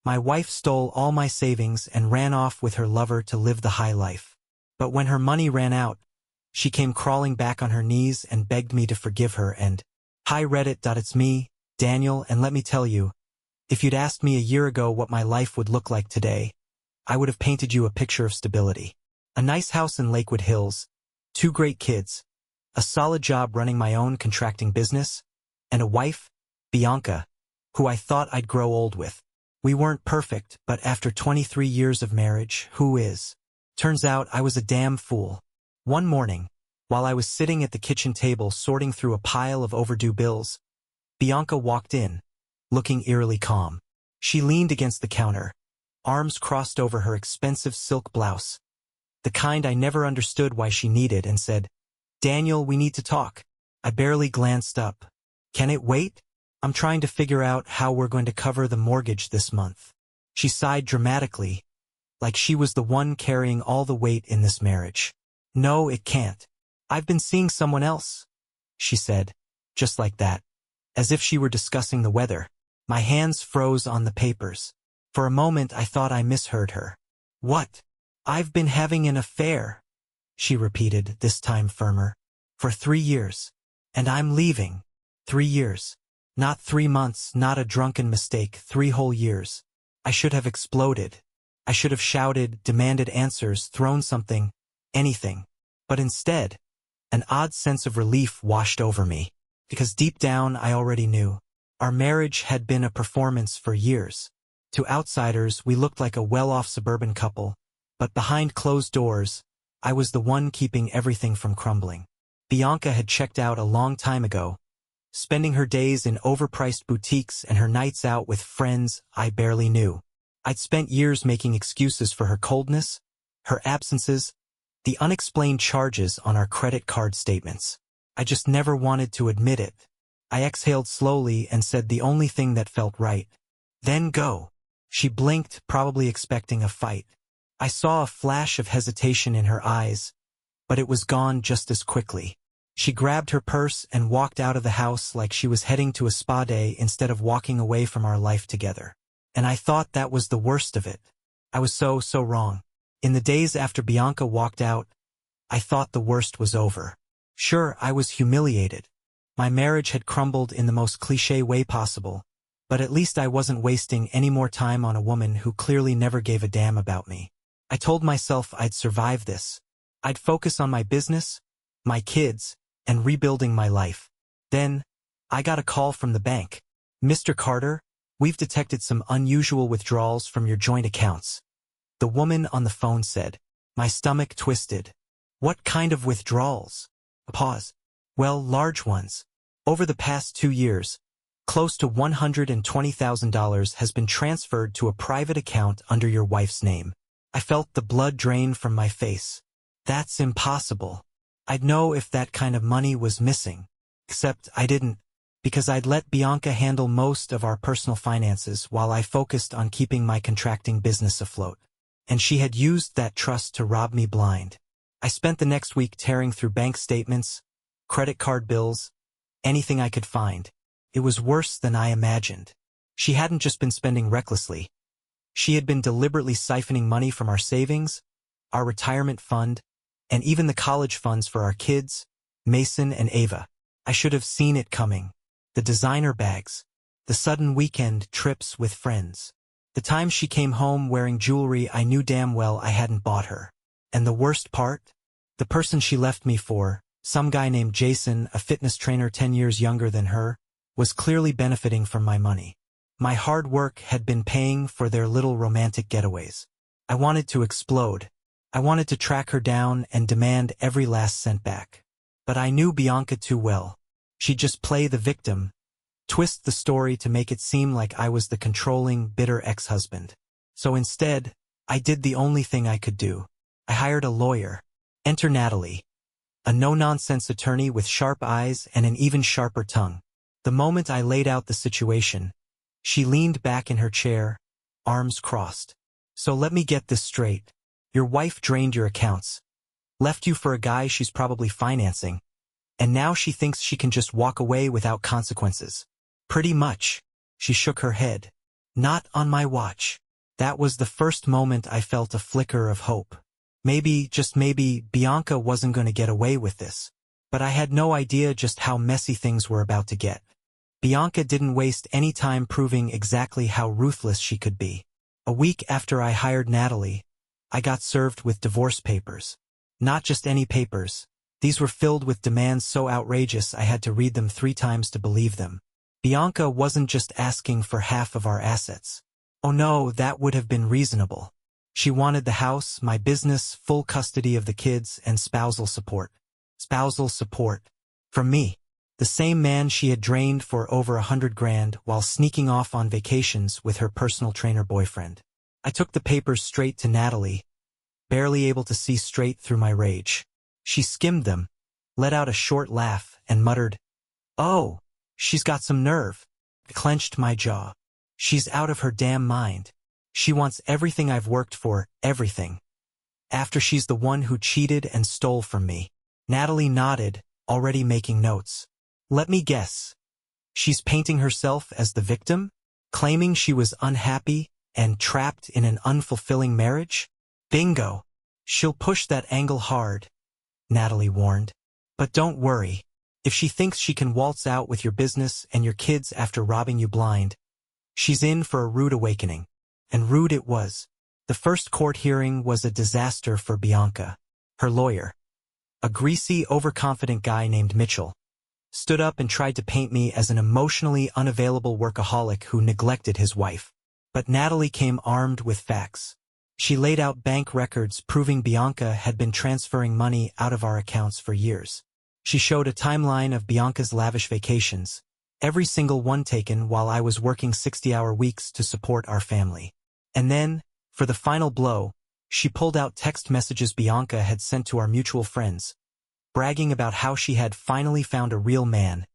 My wife stole all my savings and ran off with her lover to live the high life. But when her money ran out, she came crawling back on her knees and begged me to forgive her and, "Hi Reddit. It's me, Daniel, and let me tell you, if you'd asked me a year ago what my life would look like today, I would have painted you a picture of stability. A nice house in Lakewood Hills, 2 great kids, a solid job running my own contracting business, and a wife, Bianca, who I thought I'd grow old with. We weren't perfect, but after 23 years of marriage, who is? Turns out I was a damn fool. One morning, while I was sitting at the kitchen table sorting through a pile of overdue bills, Bianca walked in, looking eerily calm. She leaned against the counter, arms crossed over her expensive silk blouse, the kind I never understood why she needed, and said, "Daniel, we need to talk." I barely glanced up. "Can it wait? I'm trying to figure out how we're going to cover the mortgage this month." She sighed dramatically, like she was the one carrying all the weight in this marriage. "No, it can't. I've been seeing someone else," she said, just like that, as if she were discussing the weather. My hands froze on the papers. For a moment I thought I misheard her. "What? I've been having an affair," she repeated, this time firmer. "For 3 years. And I'm leaving. 3 years. Not 3 months, not a drunken mistake, 3 whole years." I should have exploded. I should have shouted, demanded answers, thrown something, anything. But instead, an odd sense of relief washed over me. Because deep down I already knew. Our marriage had been a performance for years. To outsiders, we looked like a well-off suburban couple, but behind closed doors, I was the one keeping everything from crumbling. Bianca had checked out a long time ago, spending her days in overpriced boutiques and her nights out with friends I barely knew. I'd spent years making excuses for her coldness, her absences, the unexplained charges on our credit card statements. I just never wanted to admit it. I exhaled slowly and said the only thing that felt right. "Then go." She blinked, probably expecting a fight. I saw a flash of hesitation in her eyes, but it was gone just as quickly. She grabbed her purse and walked out of the house like she was heading to a spa day instead of walking away from our life together. And I thought that was the worst of it. I was so wrong. In the days after Bianca walked out, I thought the worst was over. Sure, I was humiliated. My marriage had crumbled in the most cliché way possible, but at least I wasn't wasting any more time on a woman who clearly never gave a damn about me. I told myself I'd survive this. I'd focus on my business, my kids, and rebuilding my life. Then, I got a call from the bank. "Mr. Carter, we've detected some unusual withdrawals from your joint accounts," the woman on the phone said. My stomach twisted. "What kind of withdrawals?" A pause. "Well, large ones. Over the past 2 years, close to $120,000 has been transferred to a private account under your wife's name." I felt the blood drain from my face. "That's impossible. I'd know if that kind of money was missing. Except I didn't, because I'd let Bianca handle most of our personal finances while I focused on keeping my contracting business afloat. And she had used that trust to rob me blind. I spent the next week tearing through bank statements, credit card bills, anything I could find. It was worse than I imagined. She hadn't just been spending recklessly. She had been deliberately siphoning money from our savings, our retirement fund, and even the college funds for our kids, Mason and Ava. I should have seen it coming. The designer bags, the sudden weekend trips with friends. The time she came home wearing jewelry I knew damn well I hadn't bought her. And the worst part? The person she left me for, some guy named Jason, a fitness trainer 10 years younger than her, was clearly benefiting from my money. My hard work had been paying for their little romantic getaways. I wanted to explode. I wanted to track her down and demand every last cent back. But I knew Bianca too well. She'd just play the victim, twist the story to make it seem like I was the controlling, bitter ex-husband. So instead, I did the only thing I could do. I hired a lawyer. Enter Natalie, a no-nonsense attorney with sharp eyes and an even sharper tongue. The moment I laid out the situation, she leaned back in her chair, arms crossed. "So let me get this straight. Your wife drained your accounts, left you for a guy she's probably financing, and now she thinks she can just walk away without consequences." "Pretty much." She shook her head. Not on my watch. That was the first moment I felt a flicker of hope. Maybe, just maybe, Bianca wasn't going to get away with this. But I had no idea just how messy things were about to get. Bianca didn't waste any time proving exactly how ruthless she could be. A week after I hired Natalie, I got served with divorce papers. Not just any papers. These were filled with demands so outrageous I had to read them 3 times to believe them. Bianca wasn't just asking for half of our assets. Oh no, that would have been reasonable. She wanted the house, my business, full custody of the kids, and spousal support. Spousal support. From me. The same man she had drained for over $100,000 while sneaking off on vacations with her personal trainer boyfriend. I took the papers straight to Natalie, barely able to see straight through my rage. She skimmed them, let out a short laugh, and muttered, "Oh, she's got some nerve." I clenched my jaw. She's out of her damn mind. She wants everything I've worked for, everything. After she's the one who cheated and stole from me. Natalie nodded, already making notes. Let me guess. She's painting herself as the victim? Claiming she was unhappy and trapped in an unfulfilling marriage? Bingo. She'll push that angle hard, Natalie warned. But don't worry. If she thinks she can waltz out with your business and your kids after robbing you blind, she's in for a rude awakening. And rude it was. The first court hearing was a disaster for Bianca. Her lawyer, a greasy, overconfident guy named Mitchell, stood up and tried to paint me as an emotionally unavailable workaholic who neglected his wife. But Natalie came armed with facts. She laid out bank records proving Bianca had been transferring money out of our accounts for years. She showed a timeline of Bianca's lavish vacations, every single one taken while I was working 60-hour weeks to support our family. And then, for the final blow, she pulled out text messages Bianca had sent to our mutual friends, bragging about how she had finally found a real man,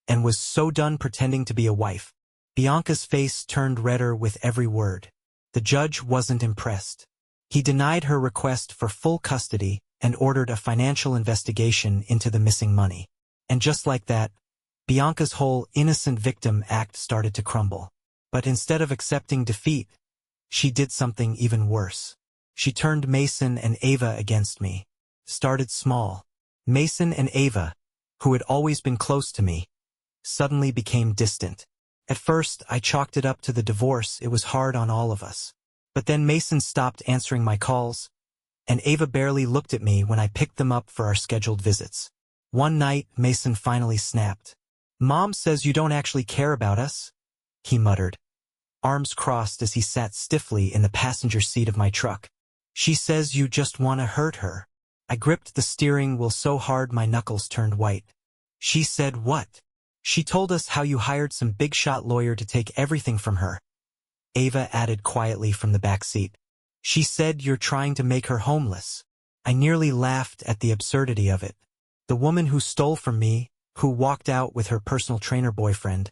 and was so done pretending to be a wife. Bianca's face turned redder with every word. The judge wasn't impressed. He denied her request for full custody and ordered a financial investigation into the missing money. And just like that, Bianca's whole innocent victim act started to crumble. But instead of accepting defeat, she did something even worse. She turned Mason and Ava against me. Started small. Mason and Ava, who had always been close to me, suddenly became distant. At first, I chalked it up to the divorce. It was hard on all of us. But then Mason stopped answering my calls, and Ava barely looked at me when I picked them up for our scheduled visits. One night, Mason finally snapped. "Mom says you don't actually care about us," he muttered, arms crossed as he sat stiffly in the passenger seat of my truck. "She says you just want to hurt her." I gripped the steering wheel so hard my knuckles turned white. "She said what?" "She told us how you hired some big-shot lawyer to take everything from her," Ava added quietly from the back seat. "She said you're trying to make her homeless." I nearly laughed at the absurdity of it. The woman who stole from me, who walked out with her personal trainer boyfriend,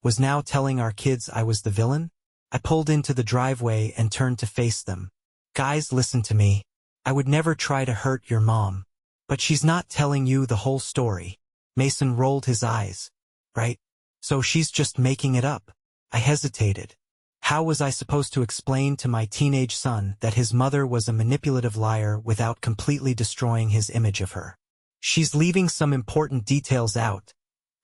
was now telling our kids I was the villain? I pulled into the driveway and turned to face them. "Guys, listen to me. I would never try to hurt your mom. But she's not telling you the whole story." Mason rolled his eyes. "Right? So she's just making it up." I hesitated. How was I supposed to explain to my teenage son that his mother was a manipulative liar without completely destroying his image of her? "She's leaving some important details out,"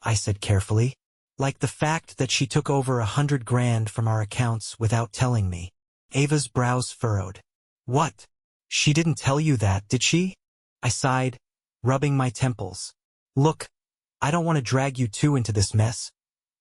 I said carefully, "like the fact that she took over $100,000 from our accounts without telling me." Ava's brows furrowed. "What? She didn't tell you that, did she?" I sighed, rubbing my temples. "Look, I don't want to drag you two into this mess,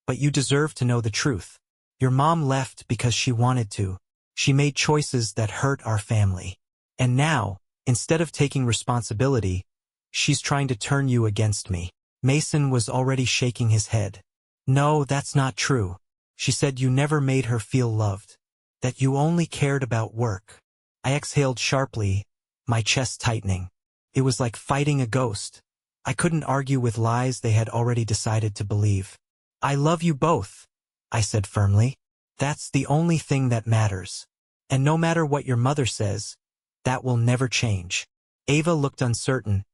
but you deserve to know the truth. Your mom left because she wanted to. She made choices that hurt our family. And now, instead of taking responsibility, she's trying to turn you against me." Mason was already shaking his head. "No, that's not true. She said you never made her feel loved. That you only cared about work." I exhaled sharply, my chest tightening. It was like fighting a ghost. I couldn't argue with lies they had already decided to believe. "I love you both," I said firmly. "That's the only thing that matters. And no matter what your mother says, that will never change." Ava looked uncertain,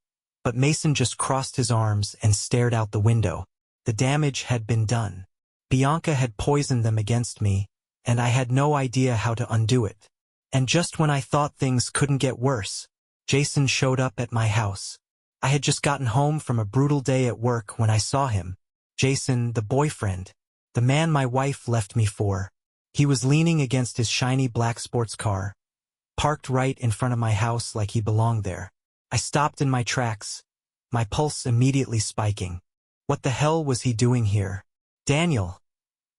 but Mason just crossed his arms and stared out the window. The damage had been done. Bianca had poisoned them against me, and I had no idea how to undo it. And just when I thought things couldn't get worse, Jason showed up at my house. I had just gotten home from a brutal day at work when I saw him. Jason, the boyfriend, the man my wife left me for. He was leaning against his shiny black sports car, parked right in front of my house like he belonged there. I stopped in my tracks, my pulse immediately spiking. What the hell was he doing here? Daniel,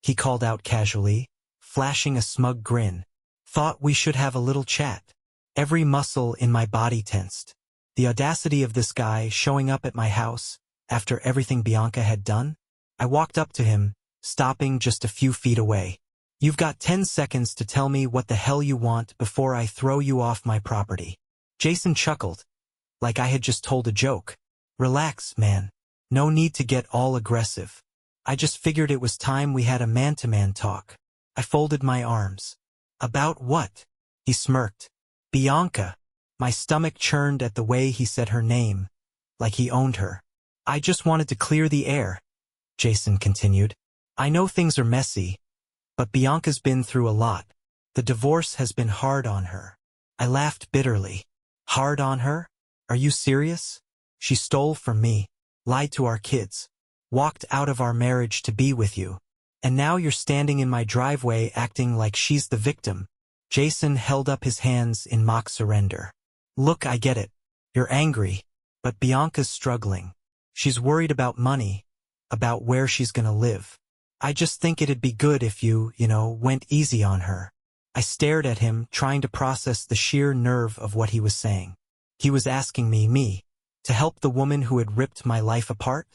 he called out casually, flashing a smug grin. Thought we should have a little chat. Every muscle in my body tensed. The audacity of this guy showing up at my house after everything Bianca had done? I walked up to him, stopping just a few feet away. You've got 10 seconds to tell me what the hell you want before I throw you off my property. Jason chuckled, like I had just told a joke. Relax, man. No need to get all aggressive. I just figured it was time we had a man-to-man talk. I folded my arms. About what? He smirked. Bianca. My stomach churned at the way he said her name, like he owned her. I just wanted to clear the air, Jason continued. I know things are messy, but Bianca's been through a lot. The divorce has been hard on her. I laughed bitterly. Hard on her? Are you serious? She stole from me, lied to our kids, walked out of our marriage to be with you. And now you're standing in my driveway acting like she's the victim. Jason held up his hands in mock surrender. Look, I get it. You're angry, but Bianca's struggling. She's worried about money, about where she's gonna live. I just think it'd be good if you, went easy on her. I stared at him, trying to process the sheer nerve of what he was saying. He was asking me, to help the woman who had ripped my life apart?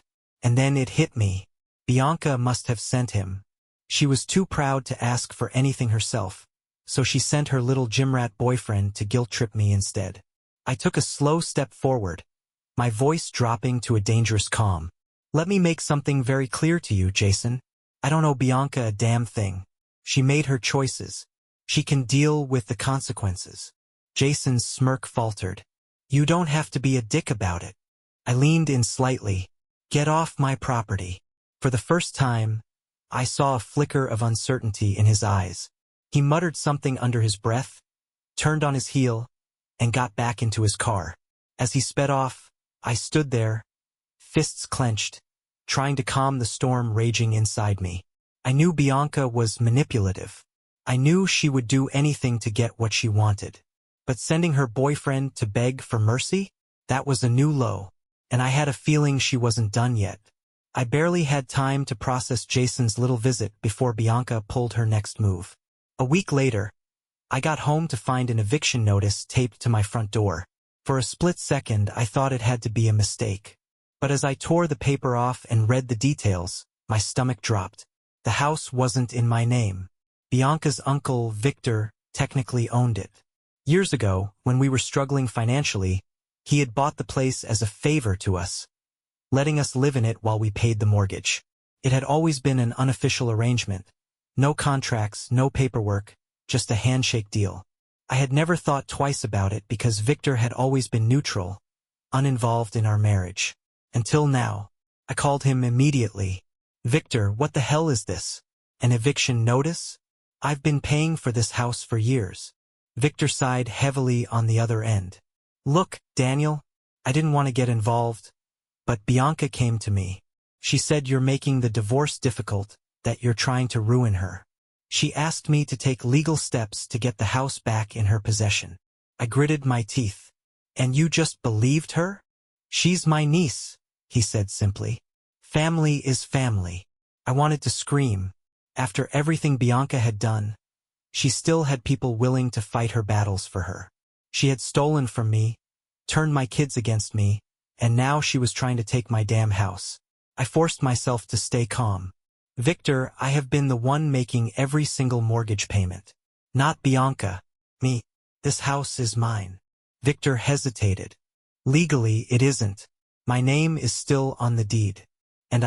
And then it hit me. Bianca must have sent him. She was too proud to ask for anything herself, so she sent her little gymrat boyfriend to guilt-trip me instead. I took a slow step forward, my voice dropping to a dangerous calm. Let me make something very clear to you, Jason. I don't owe Bianca a damn thing. She made her choices. She can deal with the consequences. Jason's smirk faltered. You don't have to be a dick about it. I leaned in slightly. Get off my property. For the first time, I saw a flicker of uncertainty in his eyes. He muttered something under his breath, turned on his heel, and got back into his car. As he sped off, I stood there, fists clenched, trying to calm the storm raging inside me. I knew Bianca was manipulative. I knew she would do anything to get what she wanted. But sending her boyfriend to beg for mercy? That was a new low, and I had a feeling she wasn't done yet. I barely had time to process Jason's little visit before Bianca pulled her next move. A week later, I got home to find an eviction notice taped to my front door. For a split second, I thought it had to be a mistake. But as I tore the paper off and read the details, my stomach dropped. The house wasn't in my name. Bianca's uncle, Victor, technically owned it. Years ago, when we were struggling financially, he had bought the place as a favor to us, letting us live in it while we paid the mortgage. It had always been an unofficial arrangement. No contracts, no paperwork, just a handshake deal. I had never thought twice about it because Victor had always been neutral, uninvolved in our marriage. Until now. I called him immediately. Victor, what the hell is this? An eviction notice? I've been paying for this house for years. Victor sighed heavily on the other end. Look, Daniel, I didn't want to get involved, but Bianca came to me. She said you're making the divorce difficult, that you're trying to ruin her. She asked me to take legal steps to get the house back in her possession. I gritted my teeth. And you just believed her? She's my niece, he said simply. Family is family. I wanted to scream. After everything Bianca had done, she still had people willing to fight her battles for her. She had stolen from me, turned my kids against me, and now she was trying to take my damn house. I forced myself to stay calm. Victor, I have been the one making every single mortgage payment. Not Bianca. Me. This house is mine. Victor hesitated. Legally, it isn't. My name is still on the deed. And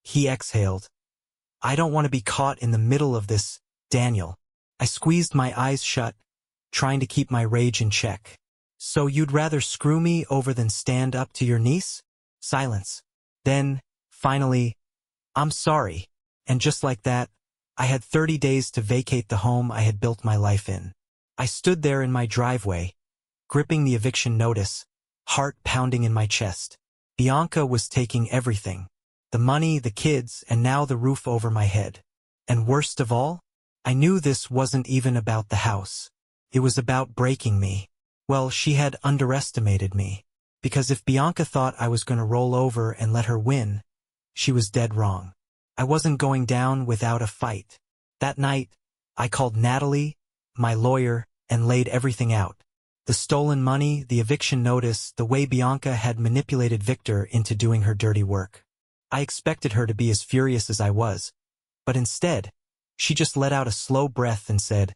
he exhaled. I don't want to be caught in the middle of this, Daniel. I squeezed my eyes shut, trying to keep my rage in check. So you'd rather screw me over than stand up to your niece? Silence. Then, finally, I'm sorry. And just like that, I had 30 days to vacate the home I had built my life in. I stood there in my driveway, gripping the eviction notice, heart pounding in my chest. Bianca was taking everything. The money, the kids, and now the roof over my head. And worst of all, I knew this wasn't even about the house. It was about breaking me. Well, she had underestimated me. Because if Bianca thought I was going to roll over and let her win, she was dead wrong. I wasn't going down without a fight. That night, I called Natalie, my lawyer, and laid everything out. The stolen money, the eviction notice, the way Bianca had manipulated Victor into doing her dirty work. I expected her to be as furious as I was, but instead, she just let out a slow breath and said,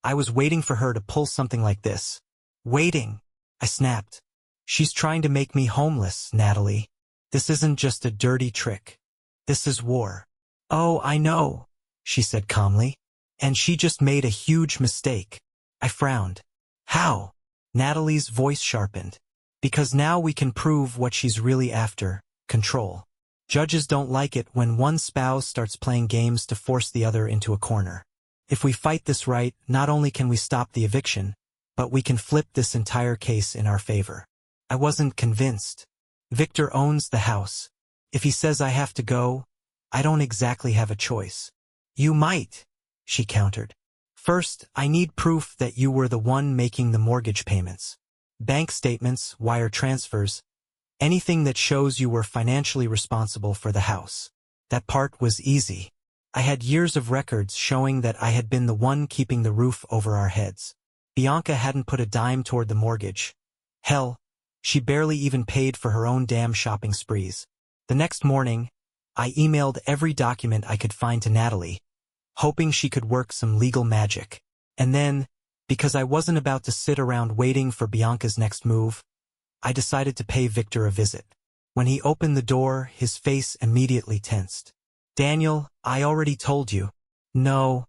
"I was waiting for her to pull something like this." Waiting, I snapped. "She's trying to make me homeless, Natalie. This isn't just a dirty trick. This is war." "Oh, I know," she said calmly. "And she just made a huge mistake." I frowned. "How?" Natalie's voice sharpened. "Because now we can prove what she's really after, control. Judges don't like it when one spouse starts playing games to force the other into a corner. If we fight this right, not only can we stop the eviction, but we can flip this entire case in our favor." I wasn't convinced. Victor owns the house. If he says I have to go, I don't exactly have a choice. "You might," she countered. "First, I need proof that you were the one making the mortgage payments. Bank statements, wire transfers, anything that shows you were financially responsible for the house." That part was easy. I had years of records showing that I had been the one keeping the roof over our heads. Bianca hadn't put a dime toward the mortgage. Hell, she barely even paid for her own damn shopping sprees. The next morning, I emailed every document I could find to Natalie, hoping she could work some legal magic. And then, because I wasn't about to sit around waiting for Bianca's next move, I decided to pay Victor a visit. When he opened the door, his face immediately tensed. "Daniel, I already told you." "No."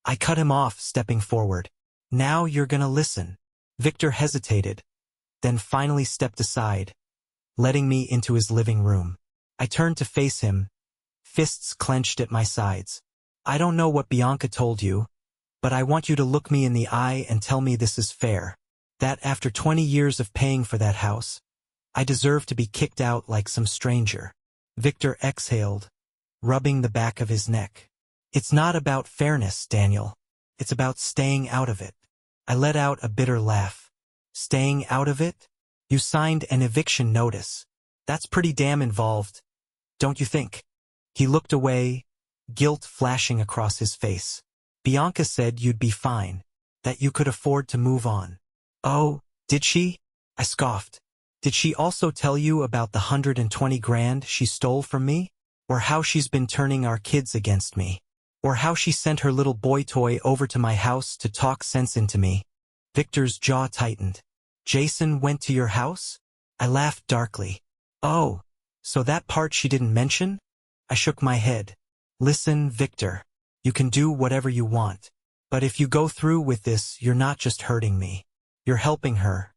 I cut him off, stepping forward. "Now you're gonna listen." Victor hesitated, then finally stepped aside, letting me into his living room. I turned to face him, fists clenched at my sides. "I don't know what Bianca told you, but I want you to look me in the eye and tell me this is fair. That after 20 years of paying for that house, I deserve to be kicked out like some stranger." Victor exhaled, rubbing the back of his neck. "It's not about fairness, Daniel. It's about staying out of it." I let out a bitter laugh. "Staying out of it? You signed an eviction notice. That's pretty damn involved, don't you think?" He looked away, guilt flashing across his face. "Bianca said you'd be fine, that you could afford to move on." "Oh, did she?" I scoffed. "Did she also tell you about the 120 grand she stole from me? Or how she's been turning our kids against me? Or how she sent her little boy toy over to my house to talk sense into me?" Victor's jaw tightened. "Jason went to your house?" I laughed darkly. "Oh, so that part she didn't mention?" I shook my head. "Listen, Victor, you can do whatever you want. But if you go through with this, you're not just hurting me. You're helping her.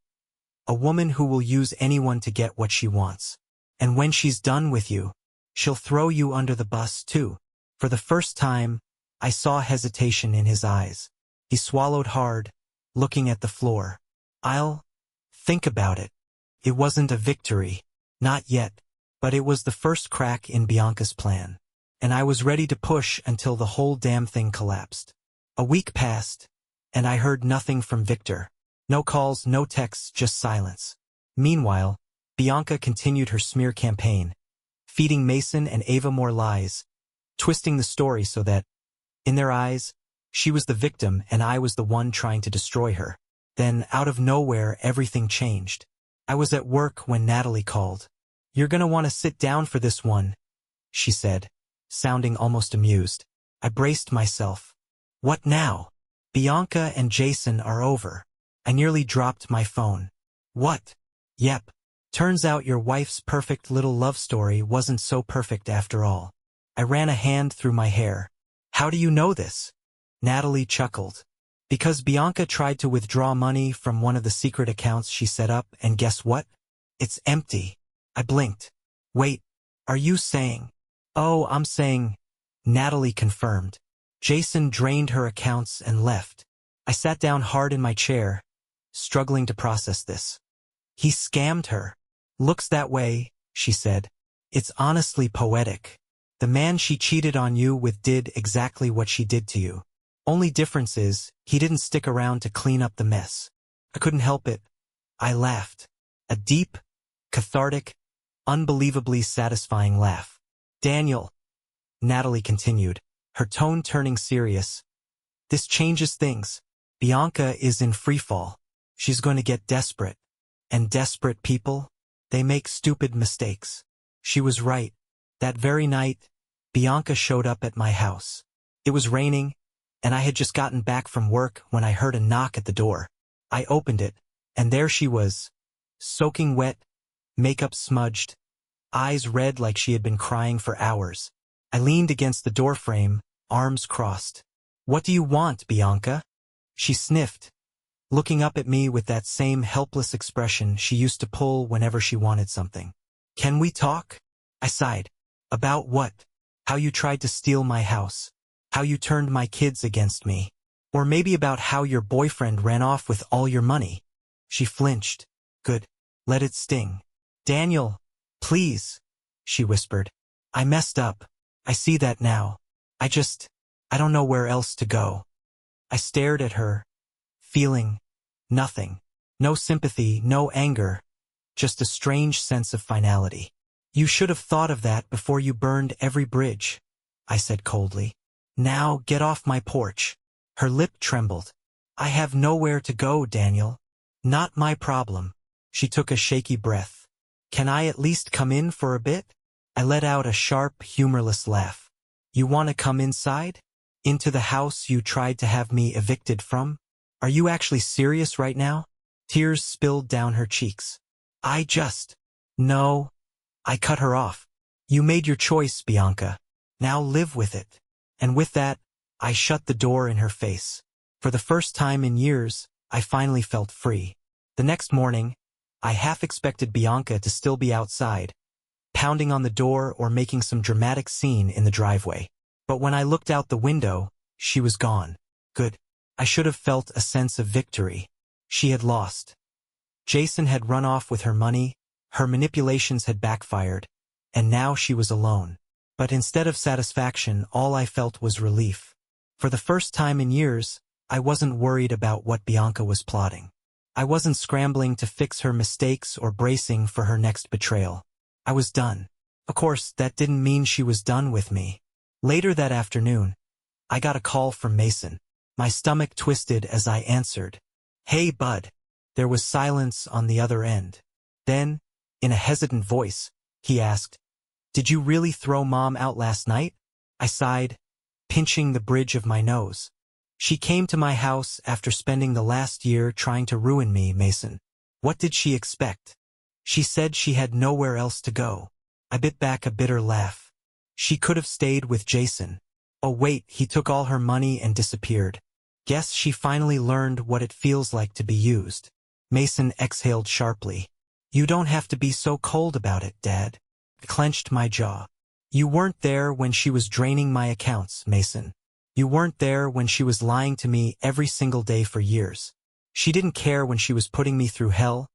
A woman who will use anyone to get what she wants. And when she's done with you, she'll throw you under the bus too." For the first time, I saw hesitation in his eyes. He swallowed hard, looking at the floor. "I'll think about it." It wasn't a victory, not yet, but it was the first crack in Bianca's plan. And I was ready to push until the whole damn thing collapsed. A week passed, and I heard nothing from Victor. No calls, no texts, just silence. Meanwhile, Bianca continued her smear campaign, feeding Mason and Ava more lies, twisting the story so that, in their eyes, she was the victim and I was the one trying to destroy her. Then, out of nowhere, everything changed. I was at work when Natalie called. "You're gonna want to sit down for this one," she said, sounding almost amused. I braced myself. What now? Bianca and Jason are over. I nearly dropped my phone. What? Yep. Turns out your wife's perfect little love story wasn't so perfect after all. I ran a hand through my hair. How do you know this? Natalie chuckled. Because Bianca tried to withdraw money from one of the secret accounts she set up, and guess what? It's empty. I blinked. Wait, are you saying? Oh, I'm saying, Natalie confirmed. Jason drained her accounts and left. I sat down hard in my chair, struggling to process this. He scammed her. Looks that way, she said. It's honestly poetic. The man she cheated on you with did exactly what she did to you. Only difference is, he didn't stick around to clean up the mess. I couldn't help it. I laughed. A deep, cathartic, unbelievably satisfying laugh. Daniel, Natalie continued, her tone turning serious. This changes things. Bianca is in freefall. She's going to get desperate. And desperate people, they make stupid mistakes. She was right. That very night, Bianca showed up at my house. It was raining, and I had just gotten back from work when I heard a knock at the door. I opened it, and there she was, soaking wet, makeup smudged, eyes red like she had been crying for hours. I leaned against the doorframe, arms crossed. "What do you want, Bianca?" She sniffed, looking up at me with that same helpless expression she used to pull whenever she wanted something. "Can we talk?" I sighed. "About what? How you tried to steal my house? How you turned my kids against me? Or maybe about how your boyfriend ran off with all your money?" She flinched. "Good. Let it sting." "Daniel, please," she whispered. "I messed up. I see that now. I don't know where else to go." I stared at her, feeling nothing. No sympathy, no anger, just a strange sense of finality. "You should have thought of that before you burned every bridge," I said coldly. "Now get off my porch." Her lip trembled. "I have nowhere to go, Daniel." "Not my problem." She took a shaky breath. "Can I at least come in for a bit?" I let out a sharp, humorless laugh. "You want to come inside? Into the house you tried to have me evicted from? Are you actually serious right now?" Tears spilled down her cheeks. No. I cut her off. "You made your choice, Bianca. Now live with it." And with that, I shut the door in her face. For the first time in years, I finally felt free. The next morning, I half expected Bianca to still be outside, pounding on the door or making some dramatic scene in the driveway. But when I looked out the window, she was gone. Good. I should have felt a sense of victory. She had lost. Jason had run off with her money, her manipulations had backfired, and now she was alone. But instead of satisfaction, all I felt was relief. For the first time in years, I wasn't worried about what Bianca was plotting. I wasn't scrambling to fix her mistakes or bracing for her next betrayal. I was done. Of course, that didn't mean she was done with me. Later that afternoon, I got a call from Mason. My stomach twisted as I answered. "Hey, bud." There was silence on the other end. Then, in a hesitant voice, he asked, "Did you really throw Mom out last night?" I sighed, pinching the bridge of my nose. "She came to my house after spending the last year trying to ruin me, Mason. What did she expect? She said she had nowhere else to go." I bit back a bitter laugh. "She could have stayed with Jason. Oh wait, he took all her money and disappeared. Guess she finally learned what it feels like to be used." Mason exhaled sharply. "You don't have to be so cold about it, Dad." I clenched my jaw. "You weren't there when she was draining my accounts, Mason. You weren't there when she was lying to me every single day for years. She didn't care when she was putting me through hell,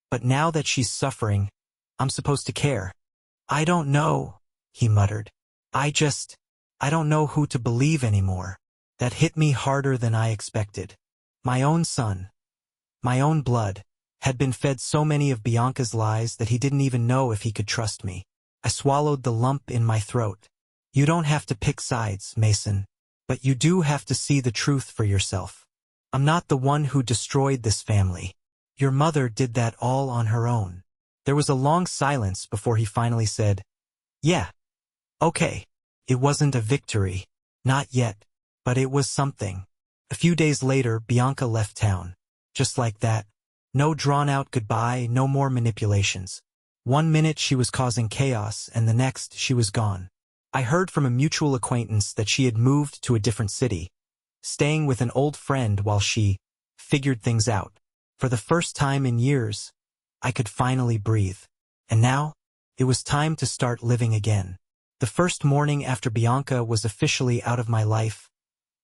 but now that she's suffering, I'm supposed to care." "I don't know," he muttered. I don't know who to believe anymore." That hit me harder than I expected. My own son, my own blood, had been fed so many of Bianca's lies that he didn't even know if he could trust me. I swallowed the lump in my throat. "You don't have to pick sides, Mason, but you do have to see the truth for yourself. I'm not the one who destroyed this family. Your mother did that all on her own." There was a long silence before he finally said, "Yeah, okay." It wasn't a victory. Not yet. But it was something. A few days later, Bianca left town. Just like that. No drawn-out goodbye, no more manipulations. One minute she was causing chaos, and the next she was gone. I heard from a mutual acquaintance that she had moved to a different city, staying with an old friend while she figured things out. For the first time in years, I could finally breathe. And now, it was time to start living again. The first morning after Bianca was officially out of my life,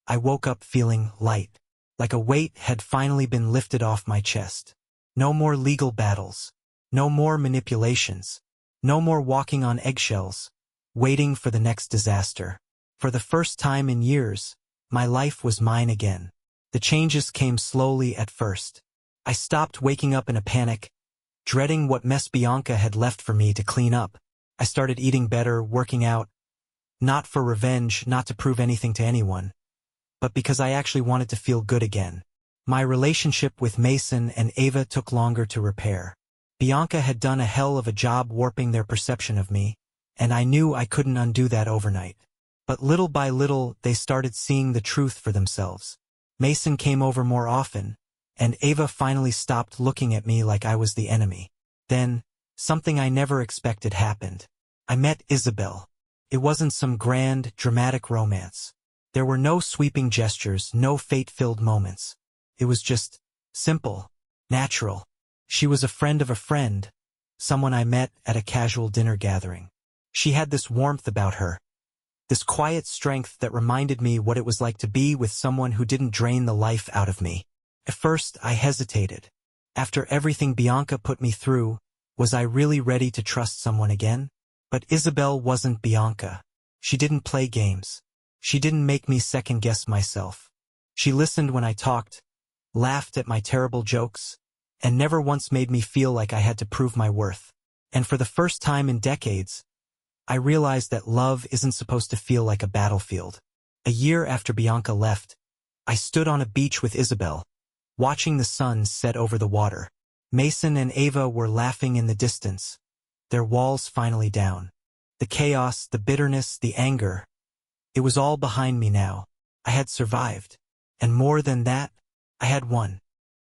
I woke up feeling light, like a weight had finally been lifted off my chest. No more legal battles. No more manipulations. No more walking on eggshells, waiting for the next disaster. For the first time in years, my life was mine again. The changes came slowly at first. I stopped waking up in a panic, dreading what mess Bianca had left for me to clean up. I started eating better, working out, not for revenge, not to prove anything to anyone, but because I actually wanted to feel good again. My relationship with Mason and Ava took longer to repair. Bianca had done a hell of a job warping their perception of me, and I knew I couldn't undo that overnight. But little by little, they started seeing the truth for themselves. Mason came over more often, and Ava finally stopped looking at me like I was the enemy. Then, something I never expected happened. I met Isabel. It wasn't some grand, dramatic romance. There were no sweeping gestures, no fate-filled moments. It was just simple, natural. She was a friend of a friend, someone I met at a casual dinner gathering. She had this warmth about her, this quiet strength that reminded me what it was like to be with someone who didn't drain the life out of me. At first, I hesitated. After everything Bianca put me through, was I really ready to trust someone again? But Isabel wasn't Bianca. She didn't play games. She didn't make me second-guess myself. She listened when I talked, laughed at my terrible jokes, and never once made me feel like I had to prove my worth. And for the first time in decades, I realized that love isn't supposed to feel like a battlefield. A year after Bianca left, I stood on a beach with Isabel, watching the sun set over the water. Mason and Ava were laughing in the distance, their walls finally down. The chaos, the bitterness, the anger, it was all behind me now. I had survived. And more than that, I had won.